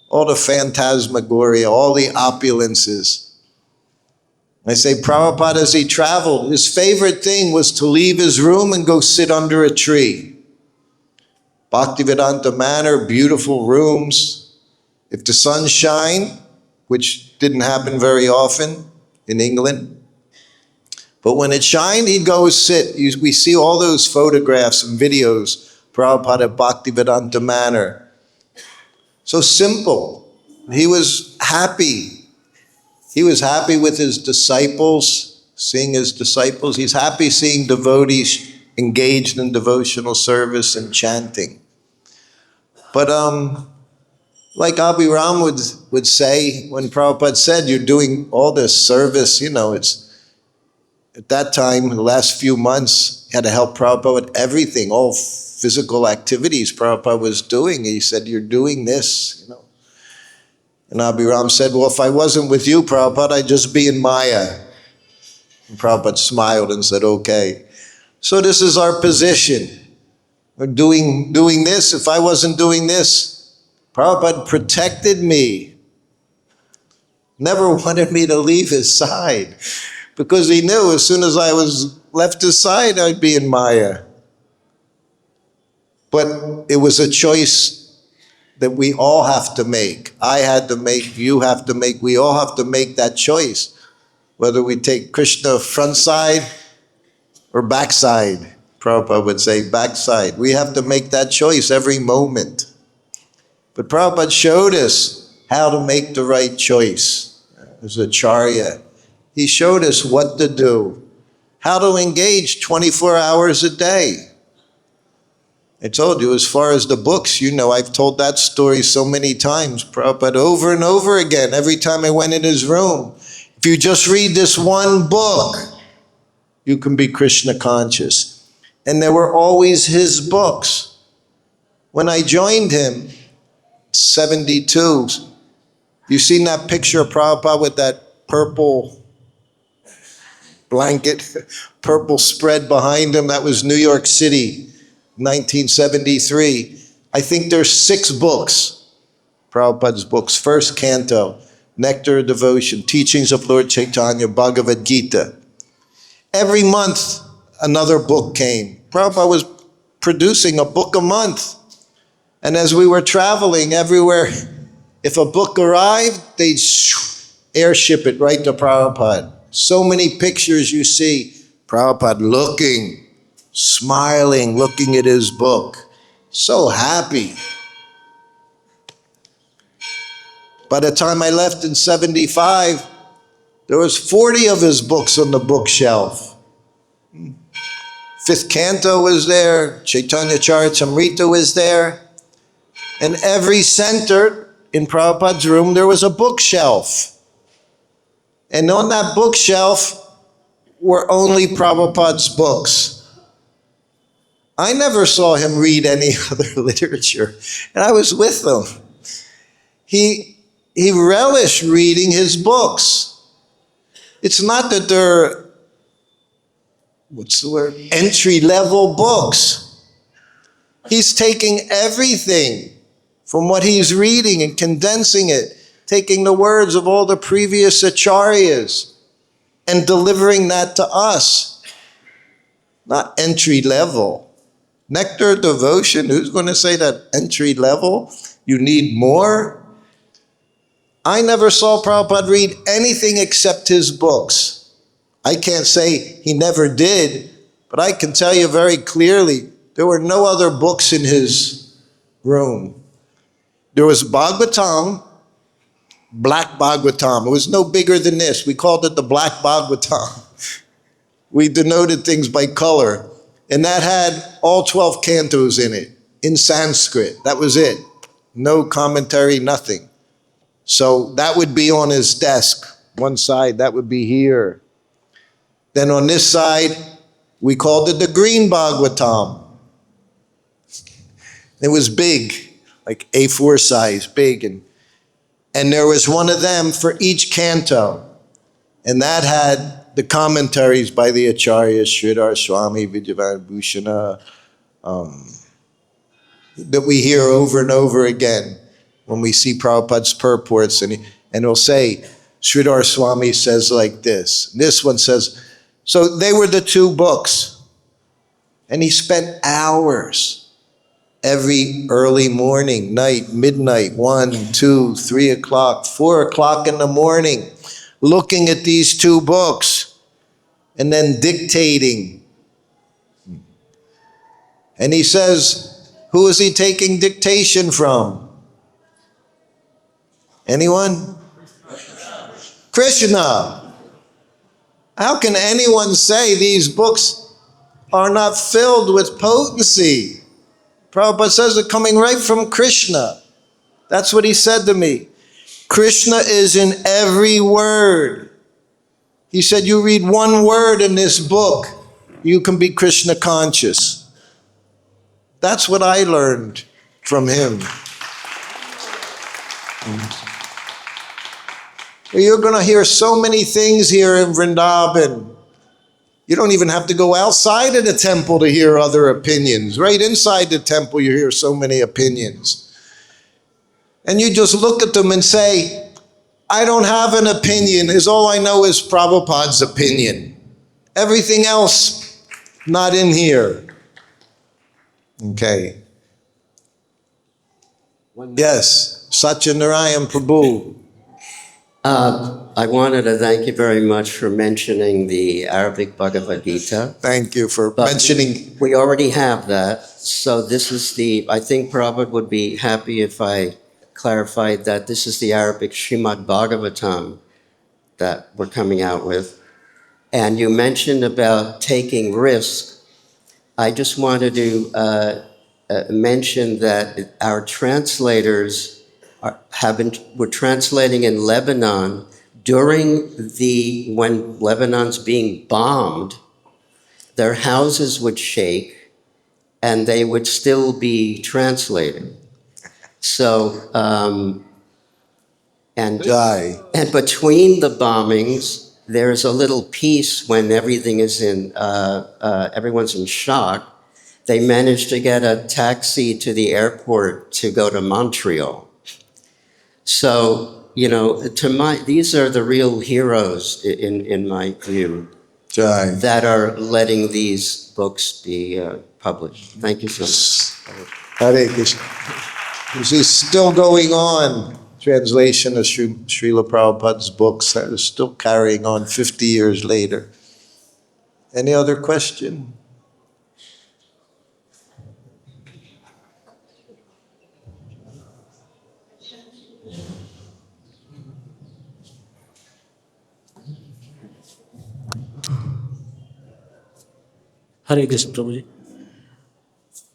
All the phantasmagoria, all the opulences. I say Prabhupada, as he traveled, his favorite thing was to leave his room and go sit under a tree. Bhaktivedanta Manor, beautiful rooms. If the sun shine, which didn't happen very often in England, but when it shined, he'd go sit. We see all those photographs and videos, Prabhupada at Bhaktivedanta Manor. So simple. He was happy. He was happy with his disciples, seeing his disciples. He's happy seeing devotees engaged in devotional service and chanting. But like Abhiram would say, when Prabhupada said, you're doing all this service, it's at that time, the last few months, he had to help Prabhupada with everything, all physical activities Prabhupada was doing. He said, you're doing this, And Abhiram said, well, if I wasn't with you, Prabhupada, I'd just be in Maya. And Prabhupada smiled and said, okay. So this is our position. We're doing this. If I wasn't doing this, Prabhupada protected me. Never wanted me to leave his side. Because he knew as soon as I was left his side, I'd be in Maya. But it was a choice that we all have to make. I had to make, you have to make, we all have to make that choice. Whether we take Krishna front side or backside. Prabhupada would say backside. We have to make that choice every moment. But Prabhupada showed us how to make the right choice. As Acharya, he showed us what to do, how to engage 24 hours a day. I told you, as far as the books, I've told that story so many times, Prabhupada, over and over again, every time I went in his room. If you just read this one book, you can be Krishna conscious. And there were always his books. When I joined him, 72, you seen that picture of Prabhupada with that purple blanket, purple spread behind him. That was New York City, 1973. I think there's 6 books, Prabhupada's books. First canto, Nectar of Devotion, Teachings of Lord Chaitanya, Bhagavad-Gita. Every month, another book came. Prabhupada was producing a book a month. And as we were traveling everywhere, if a book arrived, they'd airship it right to Prabhupada. So many pictures you see, Prabhupada looking, smiling, looking at his book. So happy. By the time I left in 75, there was 40 of his books on the bookshelf. 5th canto was there, Chaitanya Charitamrita was there, and every center in Prabhupada's room there was a bookshelf. And on that bookshelf were only Prabhupada's books. I never saw him read any other literature, and I was with him. He relished reading his books. It's not that they're, entry-level books. He's taking everything from what he's reading and condensing it, taking the words of all the previous acharyas and delivering that to us. Not entry-level. Nectar devotion, who's going to say that entry-level? You need more? I never saw Prabhupada read anything except his books. I can't say he never did, but I can tell you very clearly there were no other books in his room. There was Bhagavatam, Black Bhagavatam. It was no bigger than this. We called it the Black Bhagavatam. We denoted things by color. And that had all 12 cantos in it, in Sanskrit. That was it. No commentary, nothing. So that would be on his desk. One side, that would be here. Then on this side, we called it the Green Bhagavatam. It was big, like A4 size, big. And there was one of them for each canto. And that had the commentaries by the acharyas, Sridhar Swami, Vidyabhusana, that we hear over and over again when we see Prabhupada's purports. And he'll say, Sridhar Swami says like this. This one says, so they were the 2 books. And he spent hours every early morning, night, midnight, 1, 2, 3 o'clock, 4 o'clock in the morning, looking at these 2 books and then dictating. And he says, who is he taking dictation from? Anyone? Krishna. How can anyone say these books are not filled with potency? Prabhupada says they're coming right from Krishna. That's what he said to me. Krishna is in every word. He said, you read one word in this book, you can be Krishna conscious. That's what I learned from him. You're going to hear so many things here in Vrindavan. You don't even have to go outside of the temple to hear other opinions. Right inside the temple, you hear so many opinions. And you just look at them and say, I don't have an opinion. All I know is Prabhupada's opinion. Everything else, not in here. Okay. Yes, Satyanarayan Prabhu. I wanted to thank you very much for mentioning the Arabic Bhagavad-Gita. Thank you for mentioning. We already have that. So this is I think Prabhupada would be happy if I clarified that this is the Arabic Srimad Bhagavatam that we're coming out with. And you mentioned about taking risks. I just wanted to mention that our translators were translating in Lebanon when Lebanon's being bombed. Their houses would shake and they would still be translating. So, and between the bombings, there's a little piece when everything is everyone's in shock. They managed to get a taxi to the airport to go to Montreal. So, these are the real heroes in my view Jai. that are letting these books be published. Thank you so much. Hare Krishna. This is still going on. Translation of Srila Prabhupada's books that is still carrying on 50 years later. Any other question? Hare Krishna, Prabhuji.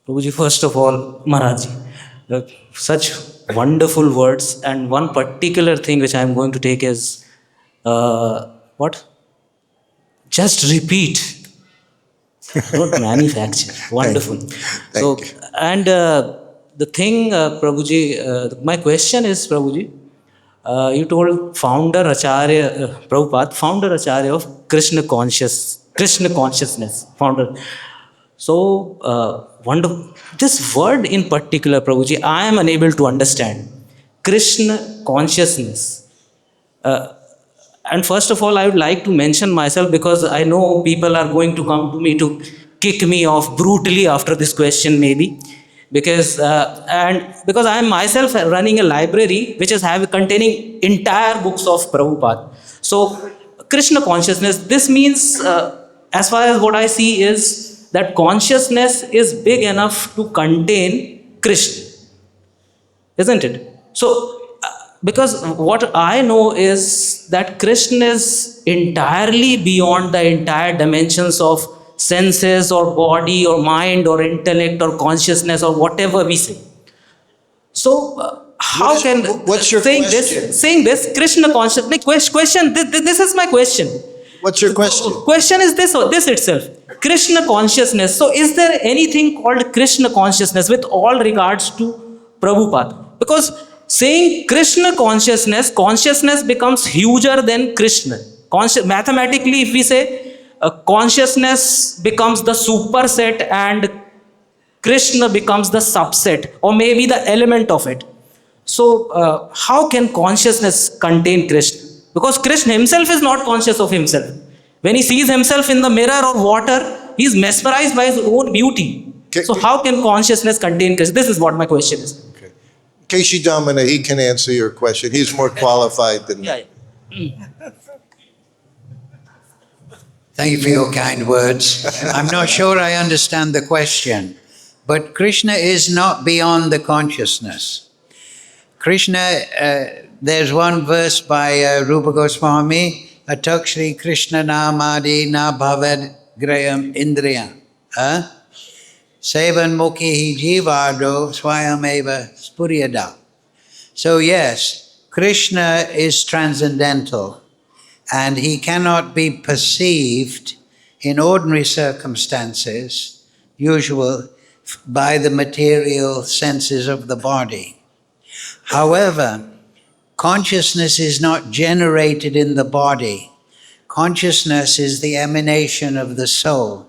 Prabhuji, first of all, Maharajji, such wonderful words, and one particular thing which I am going to take is, what? Just repeat. Don't manufacture. Wonderful. So, you. and the thing, Prabhuji, my question is, Prabhuji, you told founder Acharya, Prabhupada, founder Acharya of Krishna consciousness, founder. So, wonderful. This word in particular, Prabhuji, I am unable to understand. Krishna consciousness. And first of all, I would like to mention myself, because I know people are going to come to me to kick me off brutally after this question, maybe. Because I am myself running a library which is containing entire books of Prabhupada. So, Krishna consciousness, this means, as far as what I see is that consciousness is big enough to contain Krishna, isn't it? So, because what I know is that Krishna is entirely beyond the entire dimensions of senses or body or mind or intellect or consciousness or whatever we say. So, how can what's your question? Saying this Krishna consciousness question? This is my question. What's your question? Question is this itself. Krishna consciousness. So, is there anything called Krishna consciousness with all regards to Prabhupada? Because saying Krishna consciousness becomes huger than Krishna. Mathematically, if we say consciousness becomes the superset and Krishna becomes the subset, or maybe the element of it. So, how can consciousness contain Krishna? Because Krishna himself is not conscious of himself. When he sees himself in the mirror or water, he is mesmerized by his own beauty. So, how can consciousness contain Krishna? This is what my question is. Keshi Damana, he can answer your question. He's more qualified than me. Thank you for your kind words. I'm not sure I understand the question, but Krishna is not beyond the consciousness. Krishna, there's one verse by Rupa Goswami, Atak Shri Krishna Namadi Na Bhavad Graham Indriya. Sevan Mukhi Jivado Swayameva Spuryada. So yes, Krishna is transcendental and he cannot be perceived in ordinary circumstances, usual, by the material senses of the body. However, consciousness is not generated in the body. Consciousness is the emanation of the soul.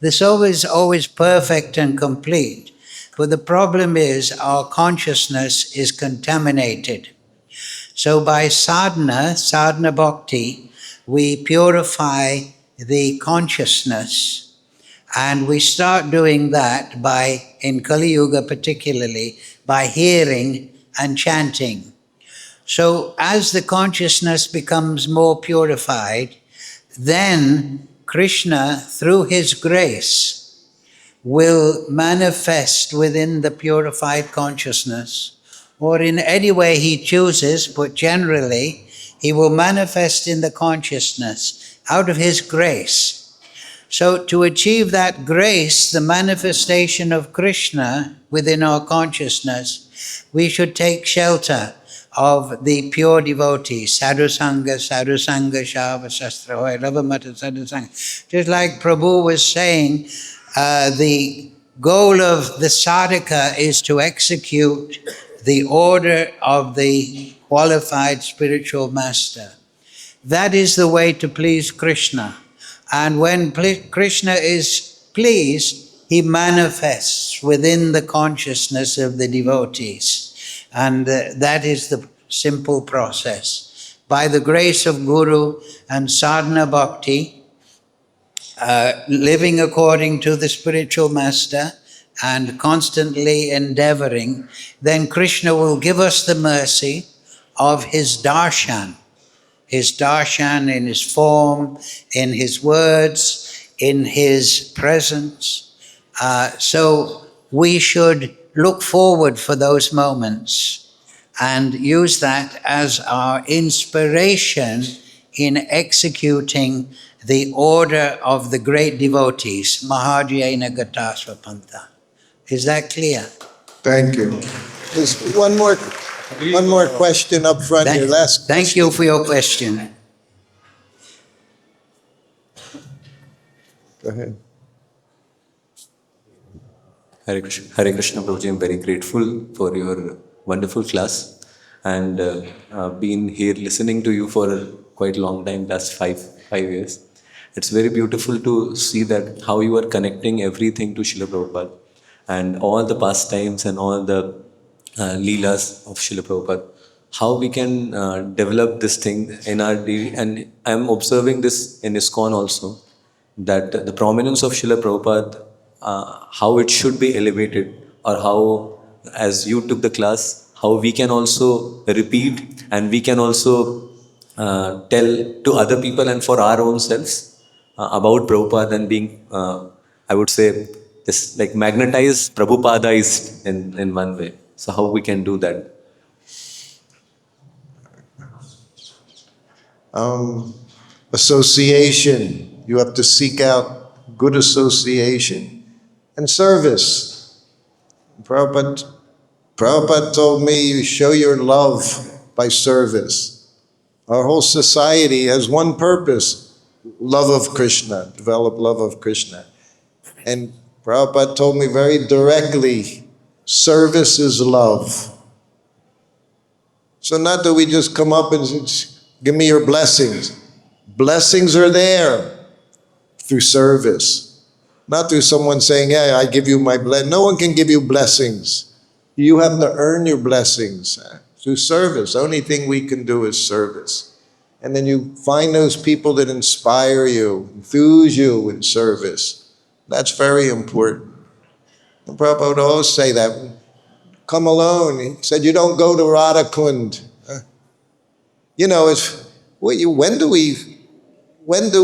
The soul is always perfect and complete, but the problem is our consciousness is contaminated. So by sadhana bhakti, we purify the consciousness, and we start doing that by, in Kali Yuga particularly, by hearing and chanting. So as the consciousness becomes more purified, then Krishna, through his grace, will manifest within the purified consciousness, or in any way he chooses, but generally he will manifest in the consciousness out of his grace. So to achieve that grace, the manifestation of Krishna within our consciousness, we should take shelter of the pure devotees, sadhusanga, shava, shastra, hoy, ravamata, sadhusanga. Just like Prabhu was saying, the goal of the sadhaka is to execute the order of the qualified spiritual master. that is the way to please Krishna. And when Krishna is pleased, he manifests within the consciousness of the devotees. And that is the simple process. By the grace of Guru and sadhana bhakti, living according to the spiritual master and constantly endeavoring, then Krishna will give us the mercy of his darshan in his form, in his words, in his presence. So we should look forward for those moments and use that as our inspiration in executing the order of the great devotees, Mahajayana Gatasvapanta. Is that clear? Thank you. There's one more question up front here. Last Thank you for your question. Go ahead. Hare Krishna Prabhuji, I'm very grateful for your wonderful class and been here listening to you for a quite long time, last five years. It's very beautiful to see that how you are connecting everything to Srila Prabhupada and all the pastimes and all the leelas of Srila Prabhupada. How we can develop this thing in our daily, and I'm observing this in ISKCON also, that the prominence of Srila Prabhupada, how it should be elevated, or how, as you took the class, how we can also repeat and we can also tell to other people and for our own selves about Prabhupada and being, I would say, this like magnetized, Prabhupadized in one way. So how we can do that? Association. You have to seek out good association and service. Prabhupada told me, you show your love by service. Our whole society has one purpose, love of Krishna, develop love of Krishna. And Prabhupada told me very directly, service is love. So not that we just come up and give me your blessings. Blessings are there through service. Not through someone saying, yeah, I give you my blessing. No one can give you blessings. You have to earn your blessings through service. The only thing we can do is service. And then you find those people that inspire you, enthuse you in service. That's very important. And Prabhupada would always say that. Come alone. He said, you don't go to Radhakund. You know, when do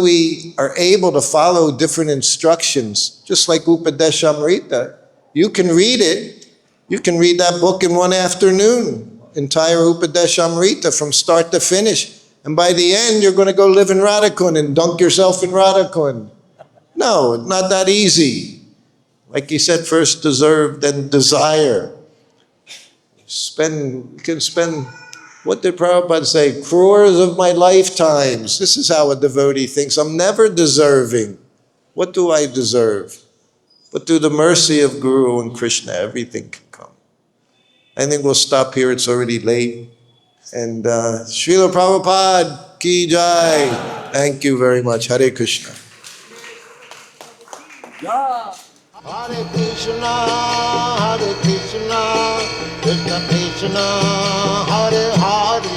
we are able to follow different instructions, just like Upadeshamrita? You can read it. You can read that book in one afternoon, entire Upadeshamrita from start to finish. And by the end, you're going to go live in Radhakund and dunk yourself in Radhakund. No, it's not that easy. Like he said, first deserve, then desire. You can spend, what did Prabhupada say? Crores of my lifetimes. This is how a devotee thinks. I'm never deserving. What do I deserve? But through the mercy of Guru and Krishna, everything can come. I think we'll stop here. It's already late. And Srila Prabhupada ki jai. Thank you very much. Hare Krishna. Hare Krishna, Krishna Krishna, Hare Hare.